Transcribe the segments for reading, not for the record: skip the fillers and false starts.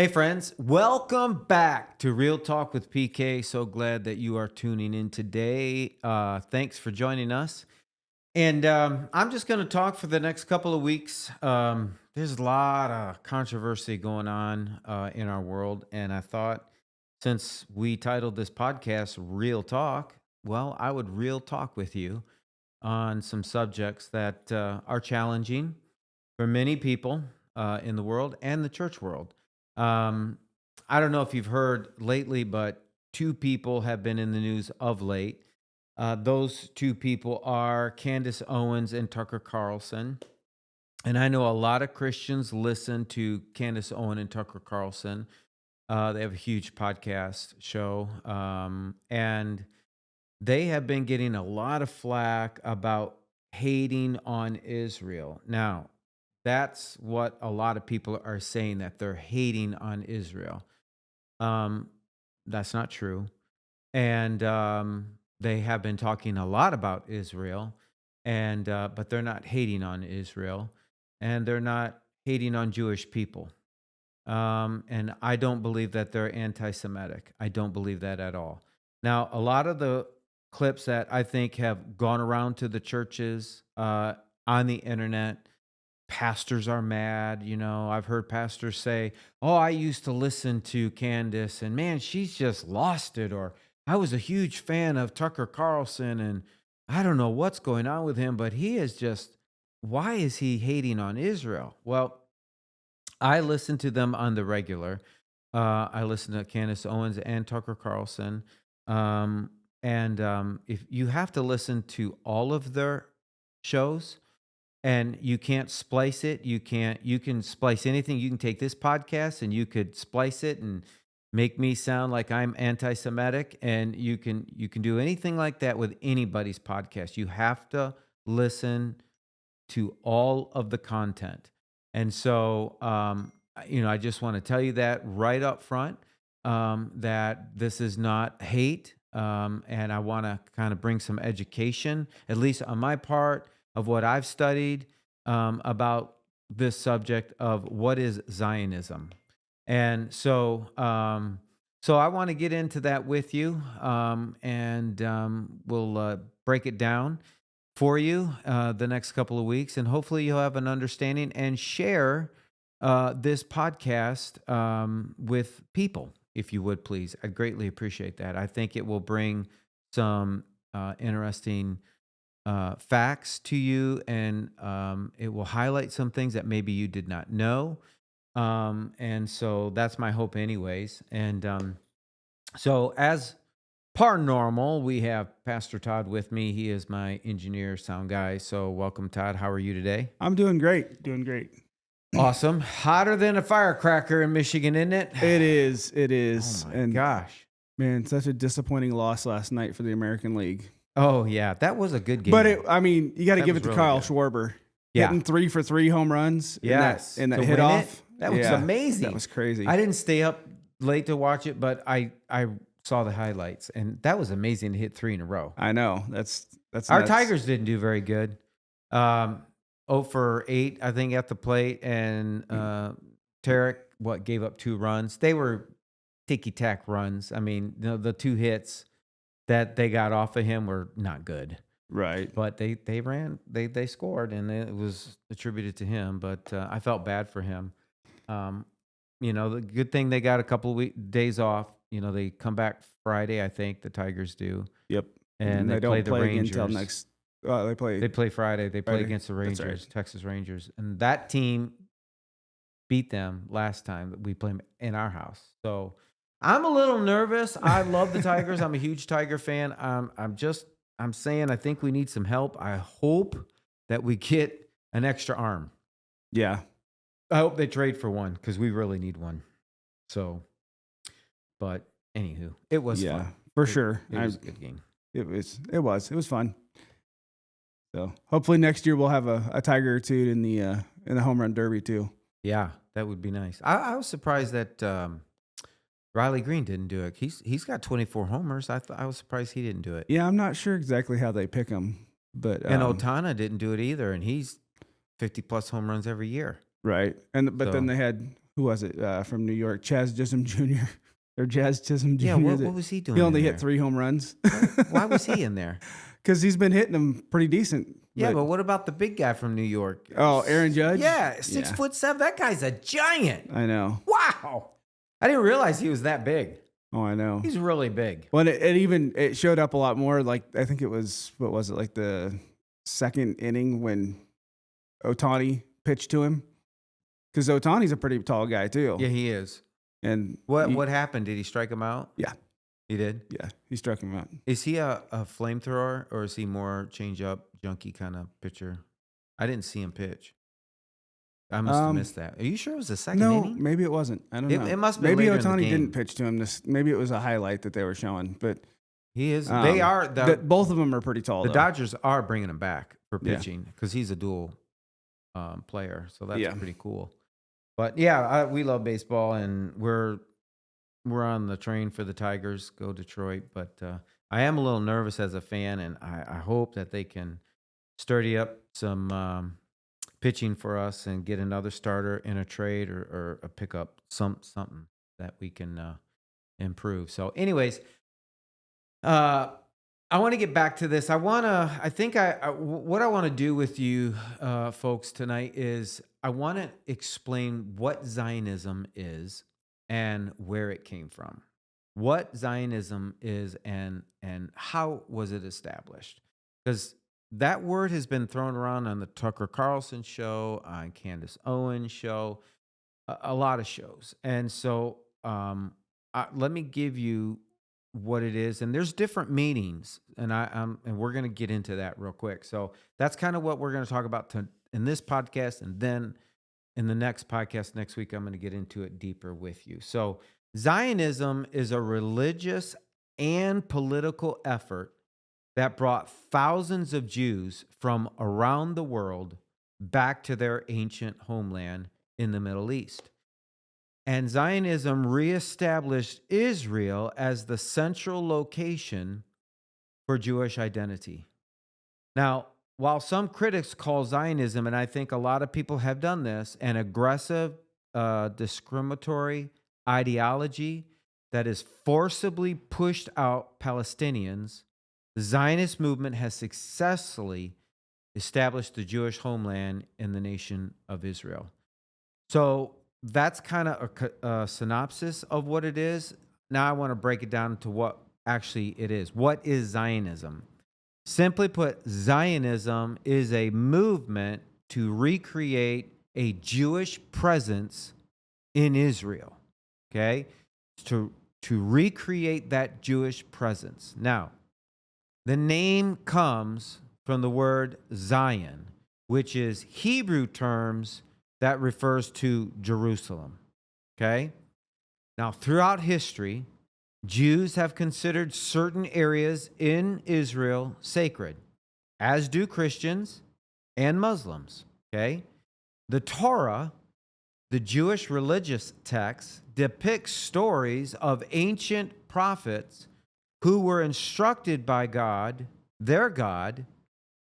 Hey, friends, welcome back to Real Talk with PK. So glad that you are tuning in today. Thanks for joining us. And I'm just going to talk for the next couple of weeks. There's a lot of controversy going on in our world. And I thought since we titled this podcast Real Talk, well, I would real talk with you on some subjects that are challenging for many people in the world and the church world. Um, I don't know if you've heard lately, but two people have been in the news of late. Those two people are Candace Owens and Tucker Carlson. And I know a lot of Christians listen to Candace Owen and Tucker Carlson. They have a huge podcast show. And they have been getting a lot of flack about hating on Israel. Now, that's what a lot of people are saying, that they're hating on Israel. Um, that's not true. And they have been talking a lot about Israel, and but they're not hating on Israel, and they're not hating on Jewish people. And I don't believe that they're anti-Semitic. I don't believe that at all. Now, a lot of the clips that I think have gone around to the churches on the internet, pastors are mad. You know, I've heard pastors say, "Oh, I used to listen to Candace, and man, she's just lost it." Or, "I was a huge fan of Tucker Carlson, and I don't know what's going on with him, but he is just, why is he hating on Israel?" Well, I listen to them on the regular. I listen to Candace Owens and Tucker Carlson. And if you have to listen to all of their shows, and you can't splice it. You can splice anything. You can take this podcast and you could splice it and make me sound like I'm anti-Semitic. And you can do anything like that with anybody's podcast. You have to listen to all of the content. And so, I just want to tell you that right up front, that this is not hate. And I want to kind of bring some education, at least on my part, of what I've studied about this subject of what is Zionism. And so I want to get into that with you, and we'll break it down for you the next couple of weeks, and hopefully you'll have an understanding and share this podcast with people, if you would please. I'd greatly appreciate that. I think it will bring some interesting facts to you, and it will highlight some things that maybe you did not know. And so that's my hope, anyways. And so, as par normal, we have Pastor Todd with me. He is my engineer, sound guy. So, welcome, Todd. How are you today? I'm doing great. Doing great. Awesome. Hotter than a firecracker in Michigan, isn't it? It is. It is. Oh my gosh. Man, such a disappointing loss last night for the American League. Oh yeah, that was a good game. But you got to That give was it to really Kyle good. Hitting Yeah. 3 for 3 home runs. Yes. and that To hit win off. it, that was amazing. That was crazy. I didn't stay up late to watch it, but I saw the highlights, and that was amazing to hit 3 in a row. I know. That's Our nuts. Tigers didn't do very good. 0 for 8, I think, at the plate, and Tarek gave up 2 runs. They were ticky-tack runs. I mean, the 2 hits that they got off of him were not good. Right. But they scored, and it was attributed to him. But I felt bad for him. The good thing they got a couple of days off. They come back Friday, I think the Tigers do. Yep. And they don't play the again Rangers until next. They play Friday. They play Friday. against the That's Rangers, right. Texas Rangers, and that team beat them last time that we played them in our house. So I'm a little nervous. I love the Tigers. I'm a huge Tiger fan. I'm saying I think we need some help. I hope that we get an extra arm. Yeah. I hope they trade for one, because we really need one. So, but anywho, it was fun. For sure. It was a good game. It was fun. So hopefully next year we'll have a Tiger or two in the home run derby too. Yeah, that would be nice. I was surprised that Riley Green didn't do it. He's got 24 homers. I was surprised he didn't do it. Yeah, I'm not sure exactly how they pick him, but And Otana didn't do it either, and he's 50 plus home runs every year. right. But then they had who was it from New York? Chaz Chisholm Jr. or Jazz Chisholm Jr. Yeah, what was he doing He only in hit there? 3 home runs Why was he in there? because he's been hitting them pretty decent. Yeah, but what about the big guy from New York? Oh, Aaron Judge? Yeah, Yeah. 6'7". That guy's a giant. I know. Wow. I didn't realize he was that big. Oh, I know. He's really big. Well, it showed up a lot more. Like I think it was like the second inning when Ohtani pitched to him, because Otani's a pretty tall guy too. Yeah, he is. And What happened? Did he strike him out? Yeah, He did? yeah, he struck him out. Is he a flamethrower, or is he more change-up, junky kind of pitcher? I didn't see him pitch. I must have missed that. Are you sure it was the second No, inning? maybe it wasn't. I don't know. It must have been maybe later in the Ohtani game. didn't pitch to him. Maybe it was a highlight that they were showing. But He is. They are. both of them are pretty tall. The though. Dodgers are bringing him back for Yeah. pitching because he's a dual player. So that's Yeah. pretty cool. But yeah, we love baseball, and we're on the train for the Tigers. Go Detroit! But I am a little nervous as a fan, and I hope that they can sturdy up some pitching for us and get another starter in a trade or a pickup, something that we can improve. So, anyways, I want to get back to this. What I want to do with you folks tonight is I want to explain what Zionism is and where it came from. What Zionism is and how was it established? Because that word has been thrown around on the Tucker Carlson show, on Candace Owens' show, a lot of shows. And so let me give you what it is. And there's different meanings. And we're going to get into that real quick. So that's kind of what we're going to talk about in this podcast. And then in the next podcast next week, I'm going to get into it deeper with you. So Zionism is a religious and political effort that brought thousands of Jews from around the world back to their ancient homeland in the Middle East. And Zionism reestablished Israel as the central location for Jewish identity. Now, while some critics call Zionism, and I think a lot of people have done this, an aggressive, discriminatory ideology that has forcibly pushed out Palestinians, the Zionist movement has successfully established the Jewish homeland in the nation of Israel. So that's kind of a synopsis of what it is. Now I want to break it down to what actually it is. What is Zionism? Simply put, Zionism is a movement to recreate a Jewish presence in Israel. Okay? To recreate that Jewish presence. Now, the name comes from the word Zion, which is Hebrew terms that refers to Jerusalem. Okay? Now, throughout history, Jews have considered certain areas in Israel sacred, as do Christians and Muslims. Okay? The Torah, the Jewish religious text, depicts stories of ancient prophets who were instructed by God, their God,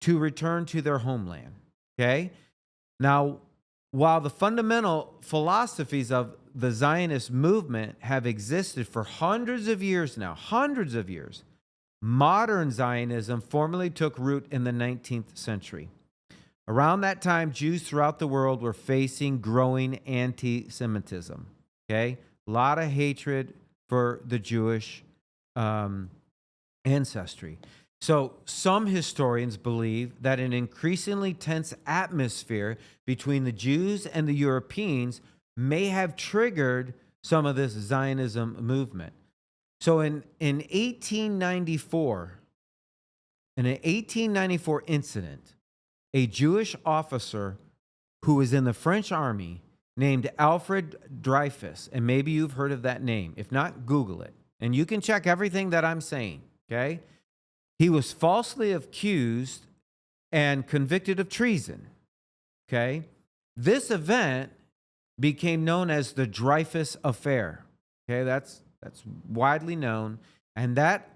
to return to their homeland. Okay? Now, while the fundamental philosophies of the Zionist movement have existed for hundreds of years now, modern Zionism formally took root in the 19th century. Around that time, Jews throughout the world were facing growing anti-Semitism. Okay? A lot of hatred for the Jewish ancestry. So some historians believe that an increasingly tense atmosphere between the Jews and the Europeans may have triggered some of this Zionism movement. So in an 1894 incident, a Jewish officer who was in the French army named Alfred Dreyfus, and maybe you've heard of that name. If not, Google it. And you can check everything that I'm saying, okay? He was falsely accused and convicted of treason, okay? This event became known as the Dreyfus Affair, okay? That's widely known, and that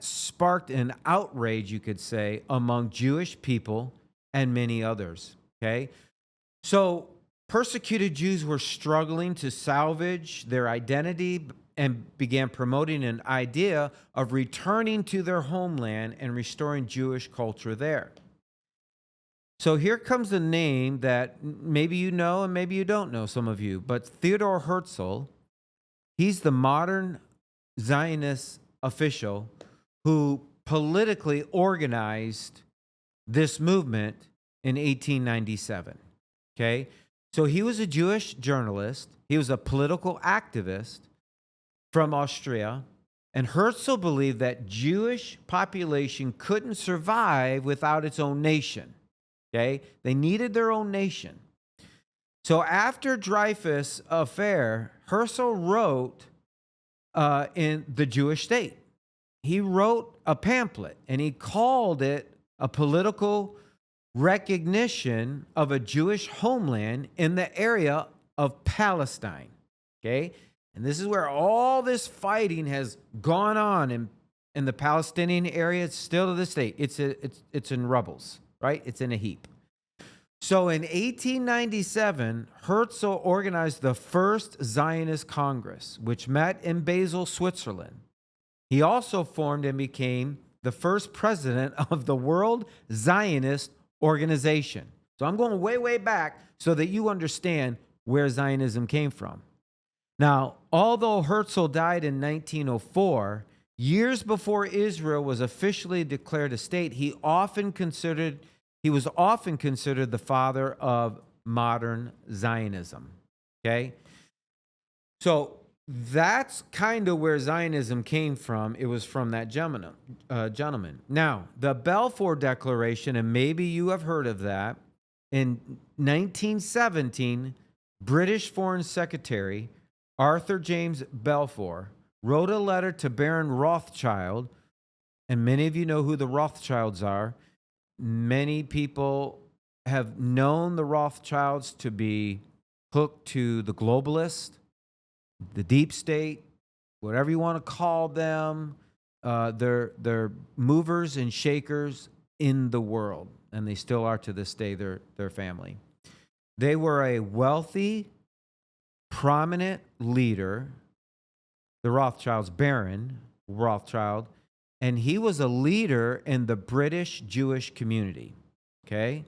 sparked an outrage, you could say, among Jewish people and many others, okay? So Persecuted Jews were struggling to salvage their identity and began promoting an idea of returning to their homeland and restoring Jewish culture there. So here comes a name that maybe you know and maybe you don't know, some of you, but Theodor Herzl, he's the modern Zionist official who politically organized this movement in 1897. Okay? So he was a Jewish journalist, he was a political activist from Austria, and Herzl believed that Jewish population couldn't survive without its own nation. Okay? They needed their own nation. So after Dreyfus affair, Herzl wrote in the Jewish state. He wrote a pamphlet and he called it a political recognition of a Jewish homeland in the area of Palestine. Okay? And this is where all this fighting has gone on in the Palestinian area. It's still to this day. It's in rubbles, right? It's in a heap. So in 1897, Herzl organized the first Zionist Congress, which met in Basel, Switzerland. He also formed and became the first president of the World Zionist Organization. So I'm going way, way back so that you understand where Zionism came from. Now, although Herzl died in 1904, years before Israel was officially declared a state, he was often considered the father of modern Zionism. Okay? So that's kind of where Zionism came from. It was from that gentleman. Now, the Balfour Declaration, and maybe you have heard of that, in 1917, British Foreign Secretary Arthur James Balfour wrote a letter to Baron Rothschild, and many of you know who the Rothschilds are. Many people have known the Rothschilds to be hooked to the globalists, the deep state, whatever you want to call them. They're movers and shakers in the world, and they still are to this day, their family. They were a wealthy, prominent leader, the Rothschilds, Baron Rothschild, and he was a leader in the British Jewish community. Okay?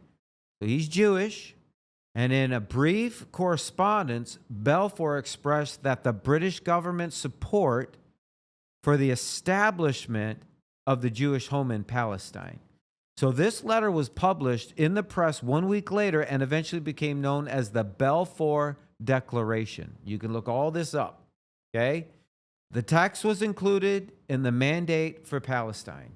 So he's Jewish. And in a brief correspondence, Balfour expressed that the British government's support for the establishment of the Jewish home in Palestine. So this letter was published in the press 1 week later and eventually became known as the Balfour Declaration. You can look all this up. Okay? The text was included in the Mandate for Palestine.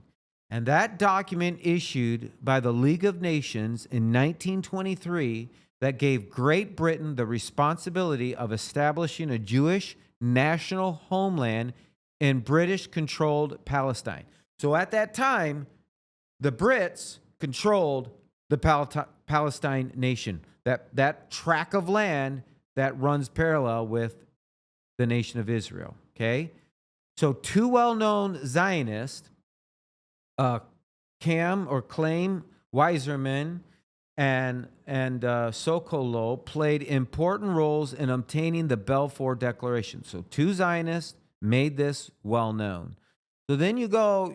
And that document issued by the League of Nations in 1923 that gave Great Britain the responsibility of establishing a Jewish national homeland in British-controlled Palestine. So at that time, the Brits controlled the Palestine nation, that tract of land that runs parallel with the nation of Israel. Okay? So two well-known Zionists, Chaim Weizmann and Sokolow, played important roles in obtaining the Balfour Declaration. So two Zionists made this well known. So then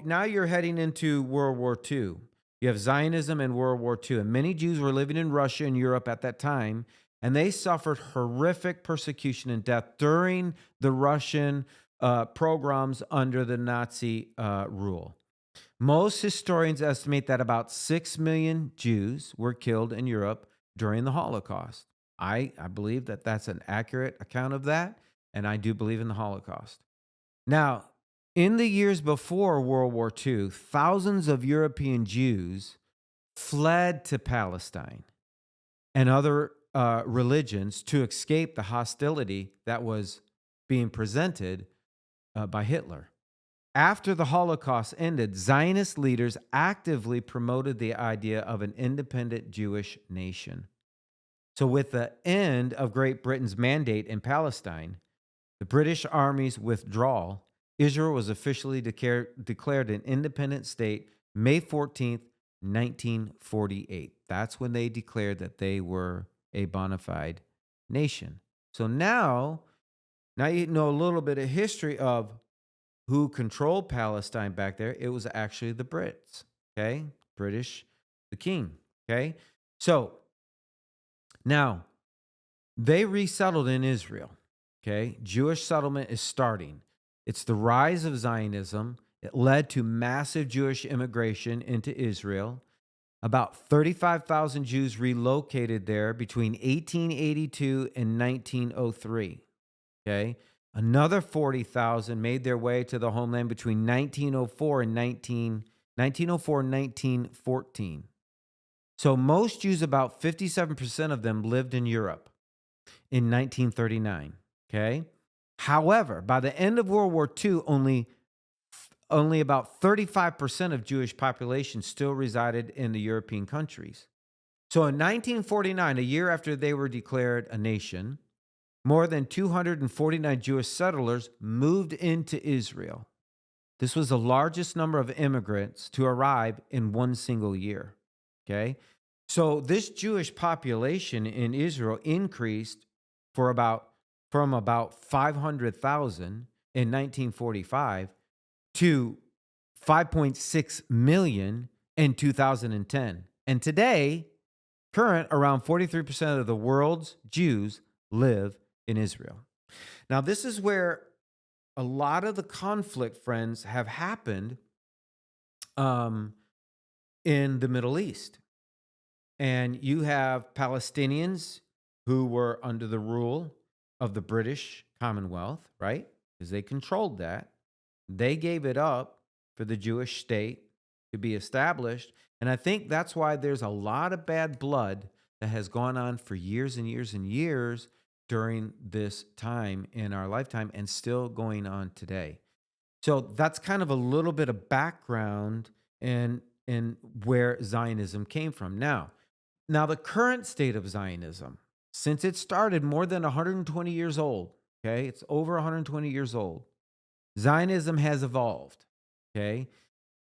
now you're heading into World War II. You have Zionism and World War II. And many Jews were living in Russia and Europe at that time, and they suffered horrific persecution and death during the Russian pogroms under the Nazi rule. Most historians estimate that about 6 million Jews were killed in Europe during the Holocaust. I believe that that's an accurate account of that, and I do believe in the Holocaust. Now, in the years before World War II, thousands of European Jews fled to Palestine and other religions to escape the hostility that was being presented by Hitler. After the Holocaust ended, Zionist leaders actively promoted the idea of an independent Jewish nation. So with the end of Great Britain's mandate in Palestine, the British Army's withdrawal, Israel was officially declared an independent state May 14th, 1948. That's when they declared that they were a bona fide nation. So now you know a little bit of history of who controlled Palestine back there. It was actually the Brits, okay? British, the king, okay? So now they resettled in Israel, okay? Jewish settlement is starting. It's the rise of Zionism. It led to massive Jewish immigration into Israel. About 35,000 Jews relocated there between 1882 and 1903. Okay. Another 40,000 made their way to the homeland between 1904 and 1904 and 1914. So most Jews, about 57% of them, lived in Europe in 1939. Okay. However, by the end of World War II, only about 35% of Jewish population still resided in the European countries. So in 1949, a year after they were declared a nation, more than 249 Jewish settlers moved into Israel. This was the largest number of immigrants to arrive in one single year. Okay. So this Jewish population in Israel increased from about 500,000 in 1945 to 5.6 million in 2010. And today, around 43% of the world's Jews live in Israel. Now, this is where a lot of the conflict, friends, have happened um, in the Middle East. And you have Palestinians who were under the rule of the British Commonwealth, right? Because they controlled that. They gave it up for the Jewish state to be established. And I think that's why there's a lot of bad blood that has gone on for years and years and years during this time in our lifetime and still going on today. So that's kind of a little bit of background in where Zionism came from. Now the current state of Zionism, since it started more than 120 years old, okay, it's over 120 years old. Zionism has evolved, okay?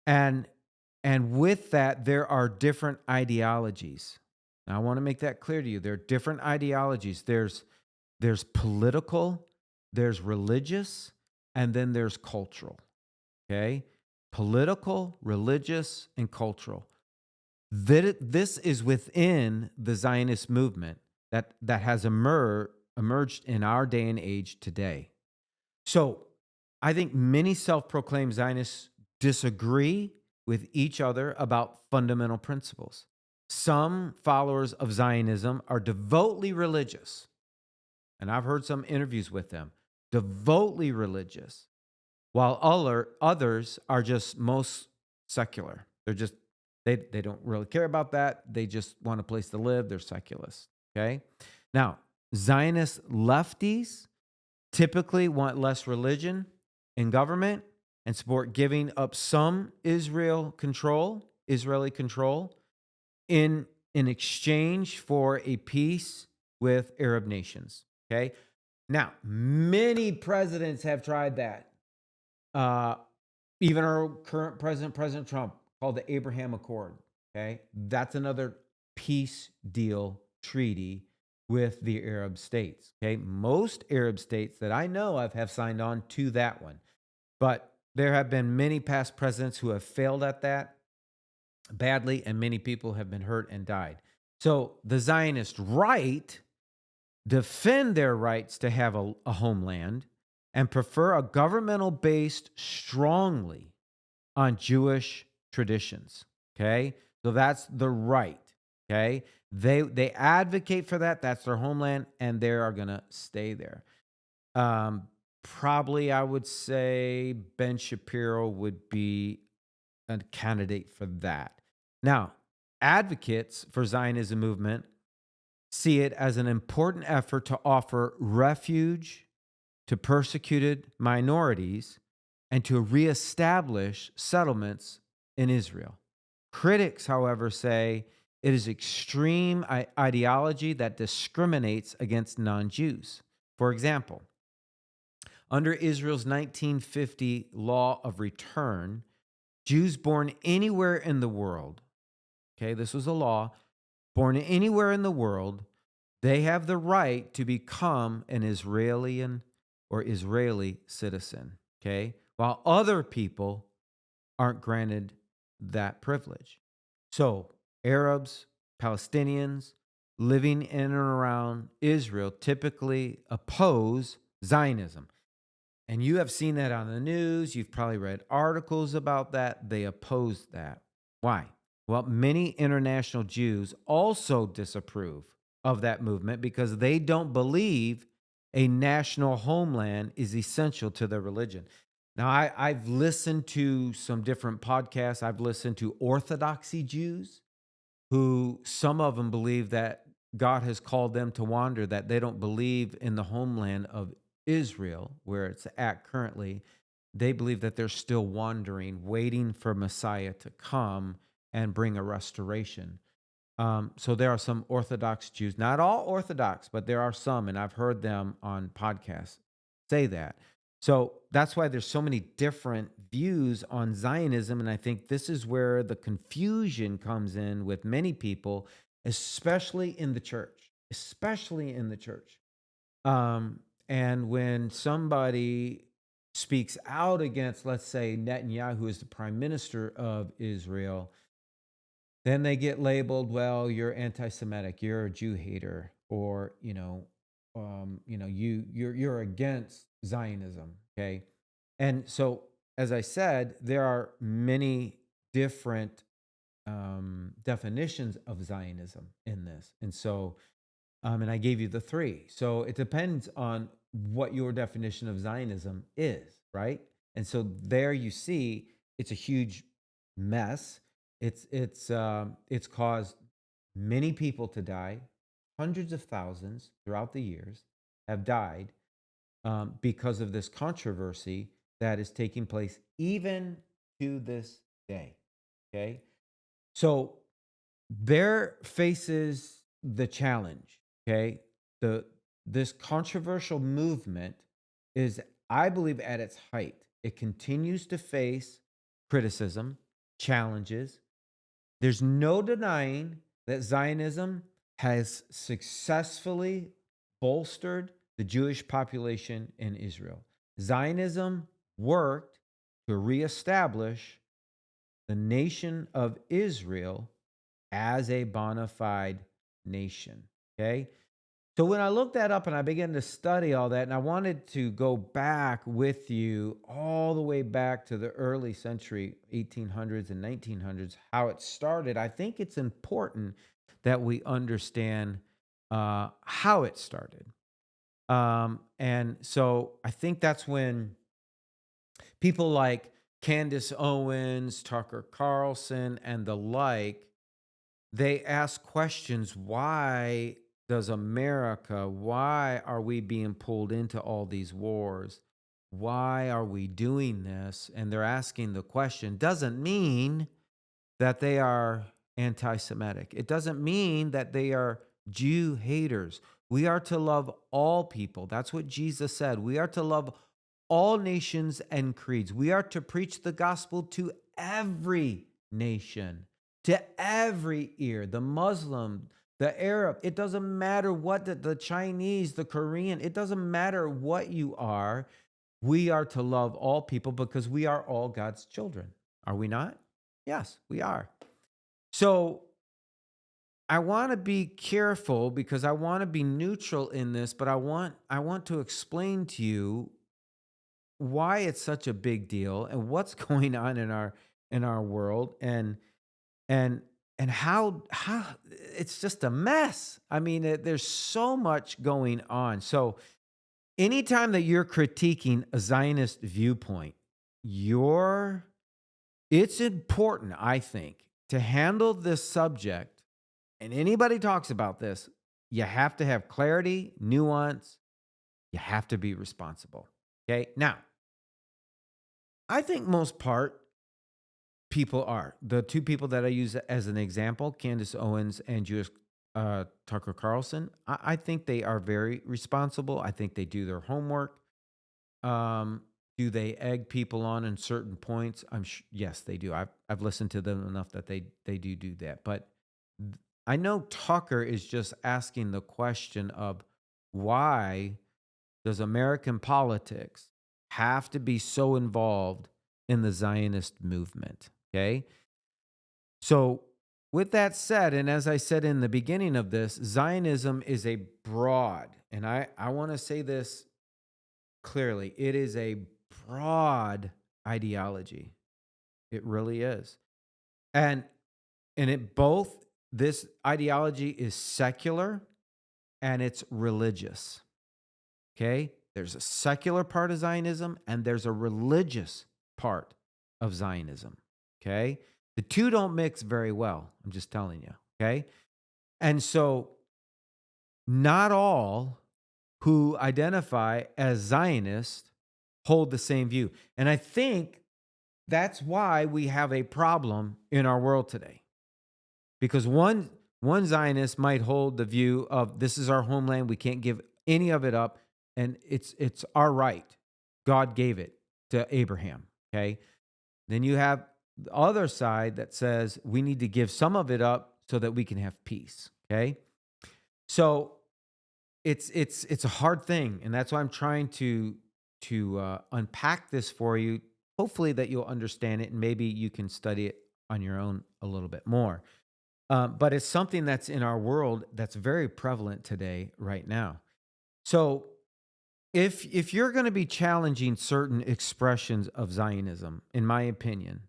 And with that there are different ideologies. Now I want to make that clear to you. There are different ideologies. There's political, there's religious, and then there's cultural, okay? Political, religious, and cultural. This is within the Zionist movement that has emerged in our day and age today. So I think many self proclaimed Zionists disagree with each other about fundamental principles. Some followers of Zionism are devoutly religious, and I've heard some interviews with them, devoutly religious, while others are just most secular. They don't really care about that. They just want a place to live. They're secularists. Okay. Now, Zionist lefties typically want less religion in government and support giving up some Israeli control in exchange for a peace with Arab nations. Okay. Now, many presidents have tried that. Uh, Even our current president, President Trump, called the Abraham Accord. Okay. That's another peace deal treaty with the Arab states. Okay. Most Arab states that I know of have signed on to that one. But there have been many past presidents who have failed at that badly, and many people have been hurt and died. So the Zionist right defend their rights to have a homeland and prefer a governmental based strongly on Jewish traditions. Okay. So that's the right. Okay. They advocate for that. That's their homeland, and they are going to stay there. Probably I would say Ben Shapiro would be a candidate for that. Now, advocates for Zionism movement see it as an important effort to offer refuge to persecuted minorities and to reestablish settlements in Israel. Critics, however, say it is extreme ideology that discriminates against non Jews. For example, under Israel's 1950 law of return, Jews born anywhere in the world, okay, this was a law, born anywhere in the world, They have the right to become an Israeli citizen, okay? While other people aren't granted that privilege. So, Arabs, Palestinians living in and around Israel typically oppose Zionism. And you have seen that on the news. You've probably read articles about that. They oppose that. Why? Well, many international Jews also disapprove of that movement because they don't believe a national homeland is essential to their religion. Now, I've listened to some different podcasts. I've listened to Orthodoxy Jews who some of them believe that God has called them to wander, that they don't believe in the homeland of Israel, where it's at currently. They believe that they're still wandering, waiting for Messiah to come and bring a restoration. So there are some Orthodox Jews, not all Orthodox, but there are some, and I've heard them on podcasts say that. So that's why there's so many different views on Zionism, and I think this is where the confusion comes in with many people, especially in the church, especially in the church. And when somebody speaks out against, let's say, Netanyahu, who is the prime minister of Israel, then they get labeled, well, you're anti-Semitic, you're a Jew hater, or you're against Zionism. Okay. And so, as I said, there are many different definitions of Zionism in this. And so and I gave you the three. So it depends on what your definition of Zionism is, right? And so there you see, it's a huge mess. It's caused many people to die. Hundreds of thousands throughout the years have died because of this controversy that is taking place even to this day. Okay, so there faces the challenge, okay? The This controversial movement is, I believe, at its height. It continues to face criticism, challenges. There's no denying that Zionism has successfully bolstered the Jewish population in Israel. Zionism worked to reestablish the nation of Israel as a bona fide nation. Okay. So when I looked that up and I began to study all that, and I wanted to go back with you all the way back to the early century, 1800s and 1900s, how it started, I think it's important that we understand how it started. And so I think that's when people like Candace Owens, Tucker Carlson, and the like, they ask questions. Why are we being pulled into all these wars? Why are we doing this? And they're asking the question. Doesn't mean that they are anti Semitic. It doesn't mean that they are Jew haters. We are to love all people. That's what Jesus said. We are to love all nations and creeds. We are to preach the gospel to every nation, to every ear, the Muslim, the Arab. It doesn't matter what the Chinese, the Korean, it doesn't matter what you are. We are to love all people because we are all God's children. Are we not? Yes, we are. So I want to be careful because I want to be neutral in this, but I want to explain to you why it's such a big deal and what's going on in our world, and and how it's just a mess. I mean, there's so much going on. So anytime that you're critiquing a Zionist viewpoint, you're it's important, I think, to handle this subject, and anybody talks about this, you have to have clarity, nuance, you have to be responsible. Okay? Now, I think most part people are. The two people that I use as an example, Candace Owens and Jewish Tucker Carlson, I think they are very responsible. I think they do their homework. Do they egg people on in certain points? Yes, they do. I've listened to them enough that they do that. But I know Tucker is just asking the question of why does American politics have to be so involved in the Zionist movement? Okay. So, with that said, and as I said in the beginning of this, Zionism is a broad, and I want to say this clearly, it is a broad ideology. It really is. And it both this ideology is secular and it's religious. Okay? There's a secular part of Zionism and there's a religious part of Zionism. Okay? The two don't mix very well. I'm just telling you. Okay? And so not all who identify as Zionists hold the same view. And I think that's why we have a problem in our world today. Because one Zionist might hold the view of this is our homeland, we can't give any of it up, and it's our right. God gave it to Abraham. Okay. Then you have the other side that says we need to give some of it up so that we can have peace. Okay. So it's a hard thing, and that's why I'm trying to unpack this for you. Hopefully that you'll understand it, and maybe you can study it on your own a little bit more. But it's something that's in our world that's very prevalent today, right now. So if you're going to be challenging certain expressions of Zionism, in my opinion,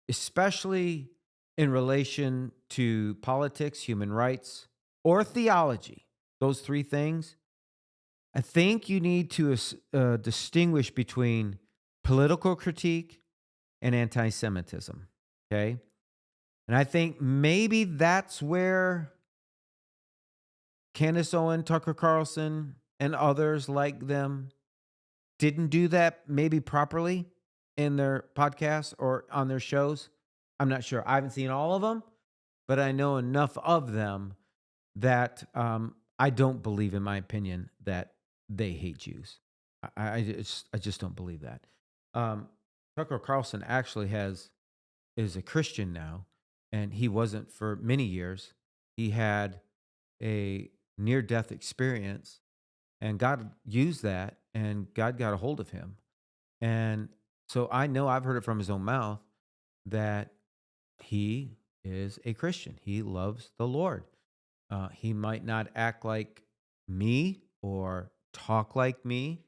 especially in relation to politics, human rights, or theology, those three things, I think you need to distinguish between political critique and anti Semitism. Okay. And I think maybe that's where Candace Owen, Tucker Carlson, and others like them didn't do that maybe properly in their podcasts or on their shows. I'm not sure. I haven't seen all of them, but I know enough of them that I don't believe, in my opinion, that they hate Jews. I just don't believe that. Um, Tucker Carlson actually is a Christian now, and he wasn't for many years. He had a near death experience, and God used that, and God got a hold of him. And so I know I've heard it from his own mouth that he is a Christian. He loves the Lord. He might not act like me or talk like me,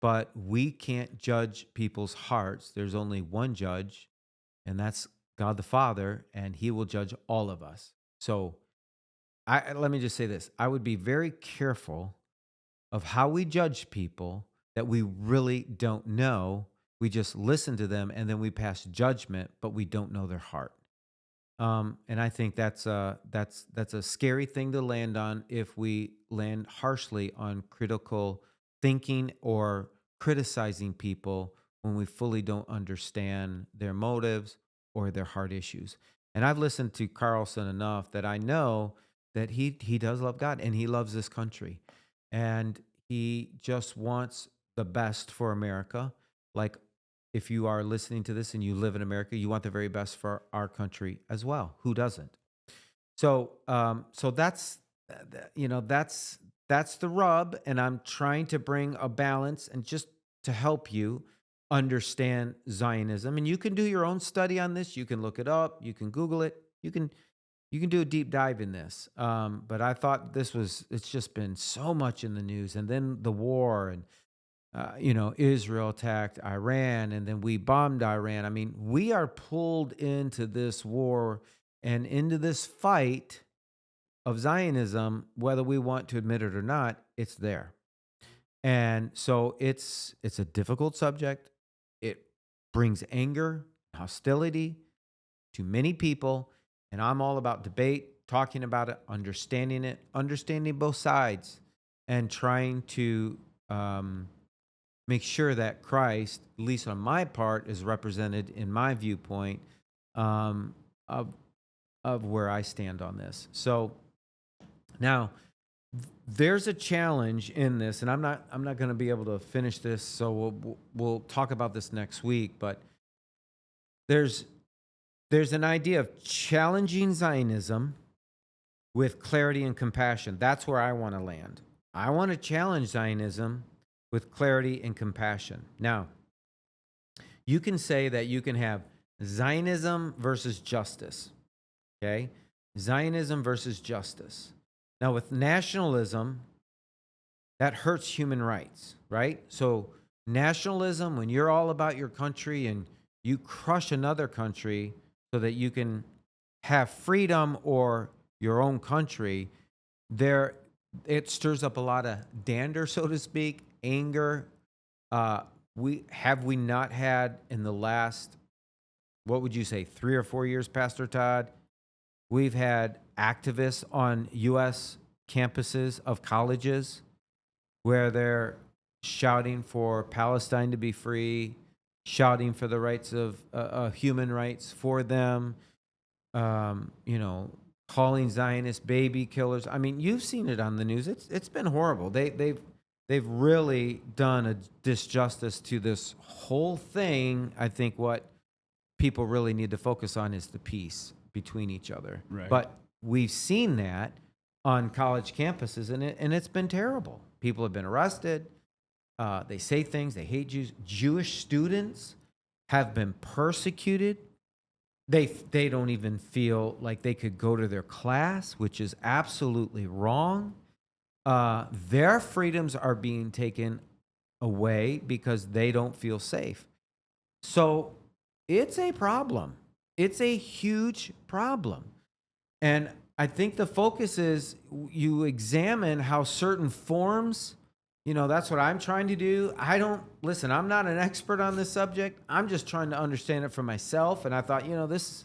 but we can't judge people's hearts. There's only one judge, and that's God the Father, and He will judge all of us. So, let me just say this: I would be very careful of how we judge people that we really don't know. We just listen to them, and then we pass judgment, but we don't know their heart. And I think that's a scary thing to land on if we land harshly on critical thinking or criticizing people when we fully don't understand their motives or their heart issues. And I've listened to Carlson enough that I know that he does love God and he loves this country, and he just wants the best for America. Like, if you are listening to this and you live in America, you want the very best for our country as well. Who doesn't? So that's that's the rub, and I'm trying to bring a balance and just to help you understand Zionism. And you can do your own study on this. You can look it up. You can Google it. You can do a deep dive in this. But I thought it's just been so much in the news, and then the war and Israel attacked Iran and then we bombed Iran. I mean, we are pulled into this war and into this fight of Zionism, whether we want to admit it or not, it's there. And so it's a difficult subject. It brings anger, hostility to many people, and I'm all about debate, talking about it, understanding both sides, and trying to make sure that Christ, at least on my part, is represented in my viewpoint um, of where I stand on this. So now there's a challenge in this, and I'm not going to be able to finish this. So we'll talk about this next week. But there's an idea of challenging Zionism with clarity and compassion. That's where I want to land. I want to challenge Zionism with clarity and compassion. Now, you can say that you can have Zionism versus justice, okay? Zionism versus justice. Now, with nationalism, that hurts human rights, right? So, nationalism, when you're all about your country and you crush another country so that you can have freedom or your own country, there it stirs up a lot of dander, so to speak, anger. We not had in the last, what would you say, 3 or 4 years, Pastor Todd? We've had activists on U.S. campuses of colleges where they're shouting for Palestine to be free, shouting for the rights of human rights for them, you know, calling Zionists baby killers. I mean, you've seen it on the news. It's been horrible. They've really done a disjustice to this whole thing. I think what people really need to focus on is the peace between each other. Right. But we've seen that on college campuses, and it's been terrible. People have been arrested. They say things. They hate Jews. Jewish students have been persecuted. They don't even feel like they could go to their class, which is absolutely wrong. Their freedoms are being taken away because they don't feel safe. So it's a problem. It's a huge problem. And I think the focus is you examine how certain forms, that's what I'm trying to do. Listen, I'm not an expert on this subject. I'm just trying to understand it for myself. And I thought, this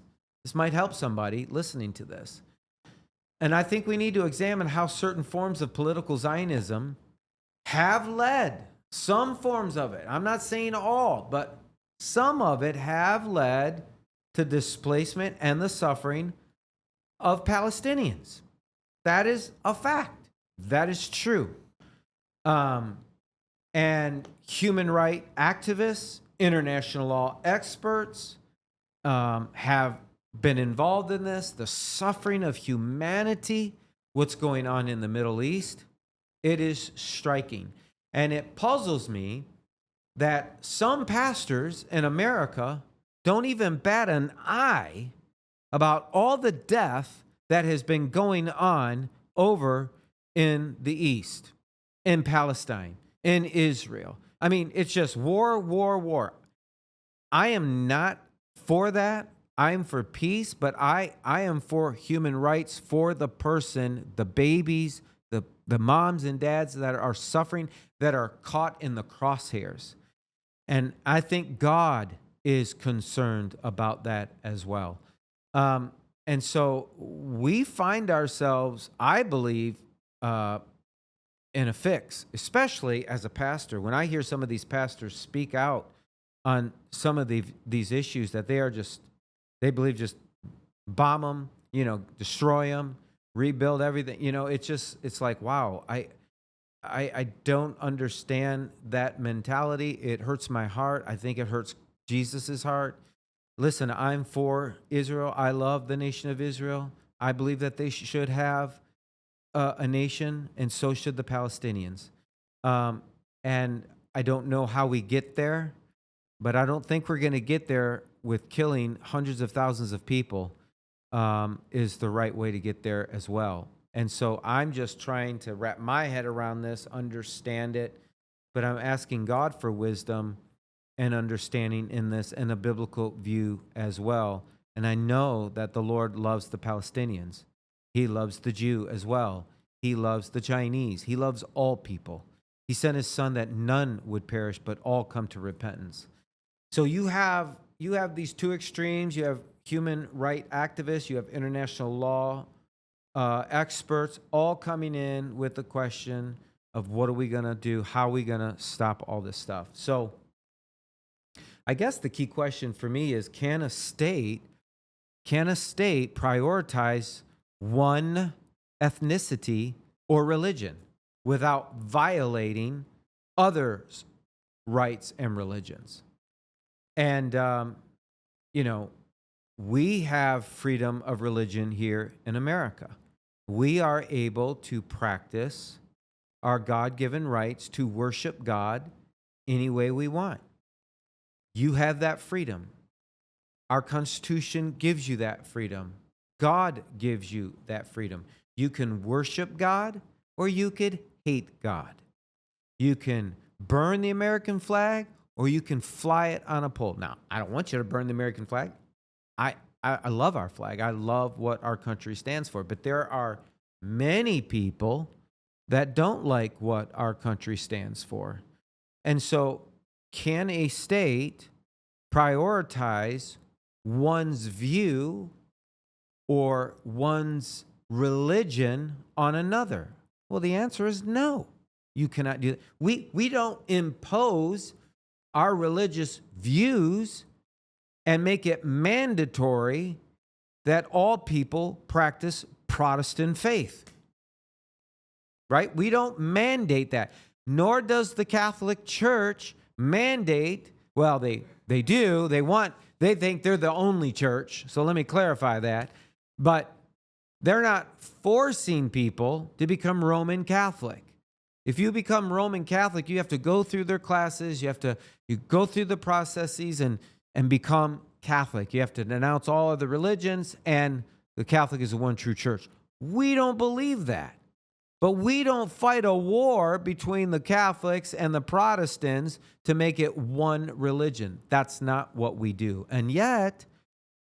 might help somebody listening to this. And I think we need to examine how certain forms of political Zionism have led, some forms of it. I'm not saying all, but some of it have led to displacement and the suffering of Palestinians. That is a fact. That is true. And human rights activists, international law experts have been involved in this. The suffering of humanity, what's going on in the Middle East, it is striking. And it puzzles me that some pastors in America don't even bat an eye about all the death that has been going on over in the East, in Palestine, in Israel. I mean, it's just war, war, war. I am not for that. I am for peace, but I am for human rights for the person, the babies, the moms and dads that are suffering, that are caught in the crosshairs. And I think God is concerned about that as well. And so we find ourselves, I believe, in a fix, especially as a pastor. When I hear some of these pastors speak out on some of these issues that they believe just bomb them, destroy them, rebuild everything. It's like, wow, I don't understand that mentality. It hurts my heart. I think it hurts Jesus's heart. Listen, I'm for Israel. I love the nation of Israel. I believe that they should have a nation, and so should the Palestinians. And I don't know how we get there, but I don't think we're going to get there with killing hundreds of thousands of people is the right way to get there as well. And so I'm just trying to wrap my head around this, understand it, but I'm asking God for wisdom and understanding in this and a biblical view as well. And I know that the Lord loves the Palestinians. He loves the Jew as well. He loves the Chinese. He loves all people. He sent his son that none would perish, but all come to repentance. So you have these two extremes. You have human rights activists. You have international law experts all coming in with the question of what are we going to do? How are we going to stop all this stuff? So I guess the key question for me is, can a state prioritize one ethnicity or religion without violating others' rights and religions? And, we have freedom of religion here in America. we are able to practice our God given rights to worship God any way we want. You have that freedom. Our Constitution gives you that freedom. God gives you that freedom. You can worship God or you could hate God. You can burn the American flag or you can fly it on a pole. Now, I don't want you to burn the American flag. I, I love our flag. I love what our country stands for. But there are many people that don't like what our country stands for. And so, can a state prioritize one's view or one's religion on another? Well, the answer is no. You cannot do that. We don't impose our religious views and make it mandatory that all people practice Protestant faith. Right? We don't mandate that. Nor does the Catholic Church mandate, well, they do. They think they're the only church. So let me clarify that. But they're not forcing people to become Roman Catholic. If you become Roman Catholic, you have to go through their classes, you go through the processes and become Catholic. You have to denounce all other religions, and the Catholic is the one true church. We don't believe that. But we don't fight a war between the Catholics and the Protestants to make it one religion. That's not what we do. And yet,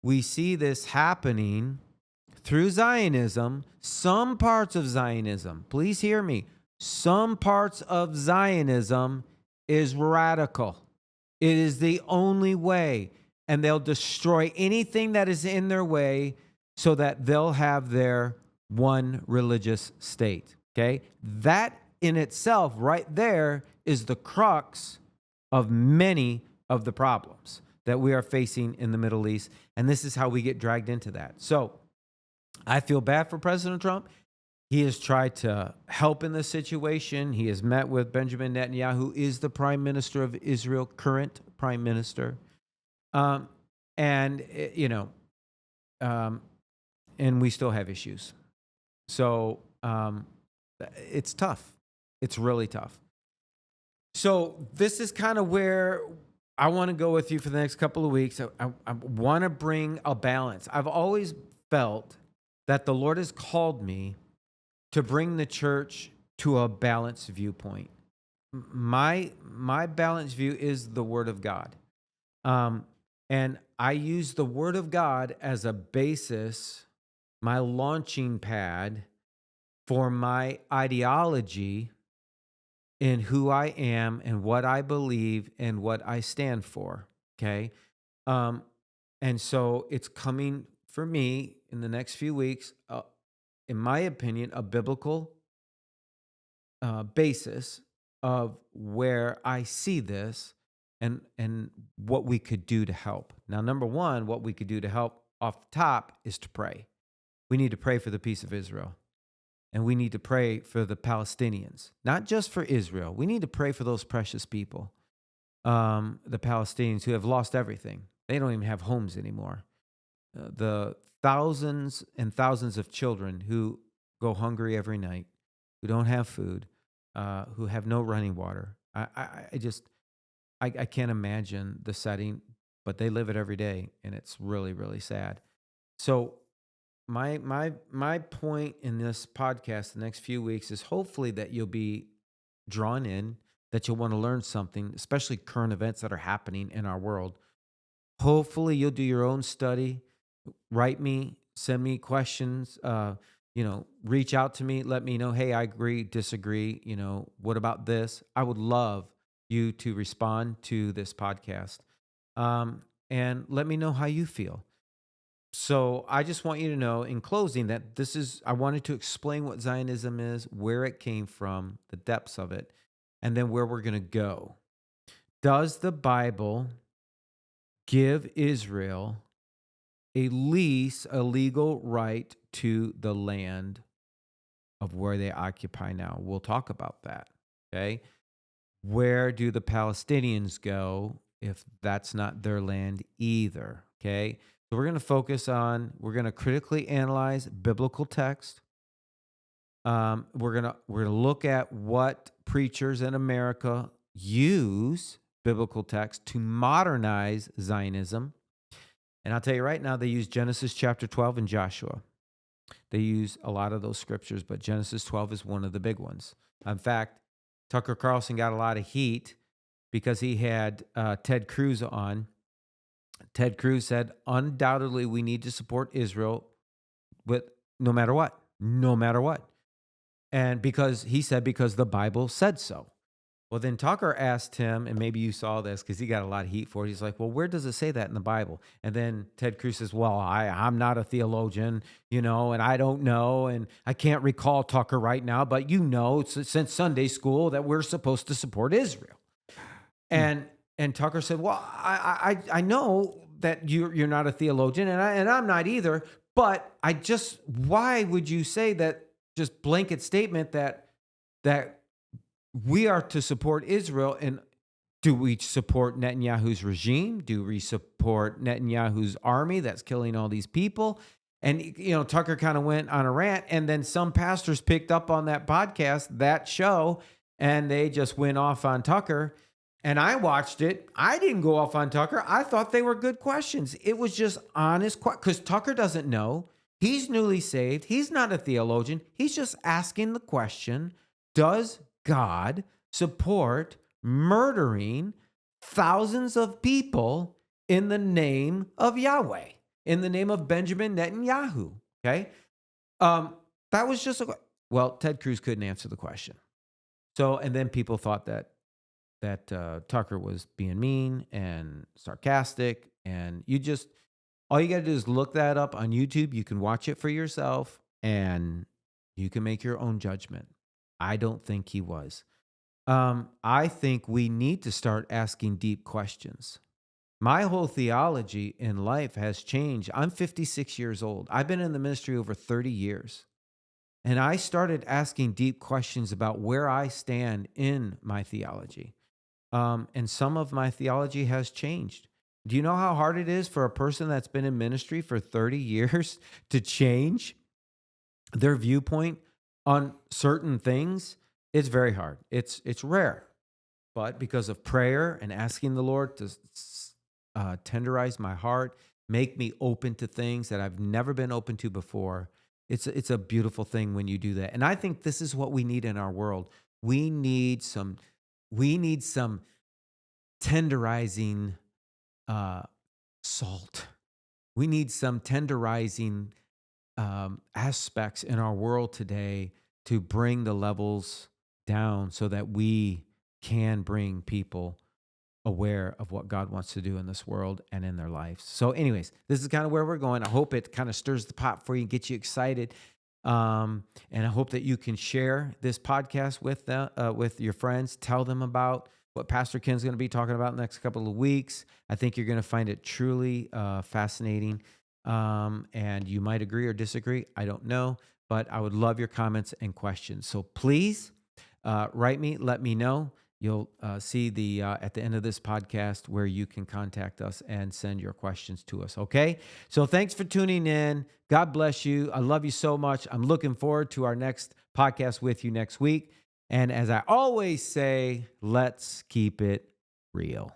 we see this happening through Zionism, some parts of Zionism. Please hear me. Some parts of Zionism is radical. It is the only way. And they'll destroy anything that is in their way so that they'll have their one religious state. Okay? That in itself, right there, is the crux of many of the problems that we are facing in the Middle East. And this is how we get dragged into that. So I feel bad for President Trump. He has tried to help in this situation. He has met with Benjamin Netanyahu, who is the prime minister of Israel, current prime minister. And we still have issues. So it's tough. It's really tough. So this is kind of where I want to go with you for the next couple of weeks. I want to bring a balance. I've always felt that the Lord has called me to bring the church to a balanced viewpoint. My balanced view is the Word of God. And I use the Word of God as a basis, my launching pad for my ideology in who I am and what I believe and what I stand for. Okay. And so it's coming for me in the next few weeks, in my opinion, a biblical basis of where I see this and what we could do to help. Now, number one, what we could do to help off the top is to pray. We need to pray for the peace of Israel. And we need to pray for the Palestinians, not just for Israel. We need to pray for those precious people, the Palestinians who have lost everything. They don't even have homes anymore. The thousands and thousands of children who go hungry every night, who don't have food, who have no running water. I can't imagine the setting, but they live it every day, and it's really, really sad. So my point in this podcast the next few weeks is hopefully that you'll be drawn in, that you'll want to learn something, especially current events that are happening in our world. Hopefully you'll do your own study, write me, send me questions, reach out to me, let me know, hey, I agree, disagree, what about this? I would love you to respond to this podcast, and let me know how you feel. So I just want you to know in closing that I wanted to explain what Zionism is, where it came from, the depths of it, and then where we're going to go. Does the Bible give Israel a legal right to the land of where they occupy now? We'll talk about that. Okay. Where do the Palestinians go if that's not their land either? Okay. So we're going to critically analyze biblical text. We're gonna look at what preachers in America use biblical text to modernize Zionism. And I'll tell you right now, they use Genesis chapter 12 and Joshua. They use a lot of those scriptures, but Genesis 12 is one of the big ones. In fact, Tucker Carlson got a lot of heat because he had Ted Cruz on. Ted Cruz said, undoubtedly, we need to support Israel with no matter what, no matter what. And because he said, because the Bible said so. Well, then Tucker asked him, and maybe you saw this because he got a lot of heat for it. He's like, well, where does it say that in the Bible? And then Ted Cruz says, well, I'm not a theologian, and I don't know. And I can't recall Tucker right now, but since Sunday school that we're supposed to support Israel. And Tucker said, well, I know that you're not a theologian, and I'm not either. But why would you say that just blanket statement that we are to support Israel? And do we support Netanyahu's regime? Do we support Netanyahu's army that's killing all these people? And, Tucker kind of went on a rant, and then some pastors picked up on that podcast, that show, and they just went off on Tucker. And I watched it. I didn't go off on Tucker. I thought they were good questions. It was just honest, because Tucker doesn't know. He's newly saved. He's not a theologian. He's just asking the question, does God support murdering thousands of people in the name of Yahweh, in the name of Benjamin Netanyahu? Okay. That was just well, Ted Cruz couldn't answer the question. So, and then people thought that Tucker was being mean and sarcastic, and all you got to do is look that up on YouTube. You can watch it for yourself, and you can make your own judgment. I don't think he was. I think we need to start asking deep questions. My whole theology in life has changed. I'm 56 years old. I've been in the ministry over 30 years. And I started asking deep questions about where I stand in my theology. And some of my theology has changed. Do you know how hard it is for a person that's been in ministry for 30 years to change their viewpoint on certain things? It's very hard. It's rare. But because of prayer and asking the Lord to tenderize my heart, make me open to things that I've never been open to before, it's a beautiful thing when you do that. And I think this is what we need in our world. We need some tenderizing salt. We need some tenderizing aspects in our world today to bring the levels down so that we can bring people aware of what God wants to do in this world and in their lives. So anyways, this is kind of where we're going. I hope it kind of stirs the pot for you and gets you excited. And I hope that you can share this podcast with your friends. Tell them about what Pastor Ken's going to be talking about in the next couple of weeks. I think you're going to find it truly fascinating. And you might agree or disagree. I don't know, but I would love your comments and questions. So please write me, let me know. You'll see at the end of this podcast where you can contact us and send your questions to us. Okay. So thanks for tuning in. God bless you. I love you so much. I'm looking forward to our next podcast with you next week. And as I always say, let's keep it real.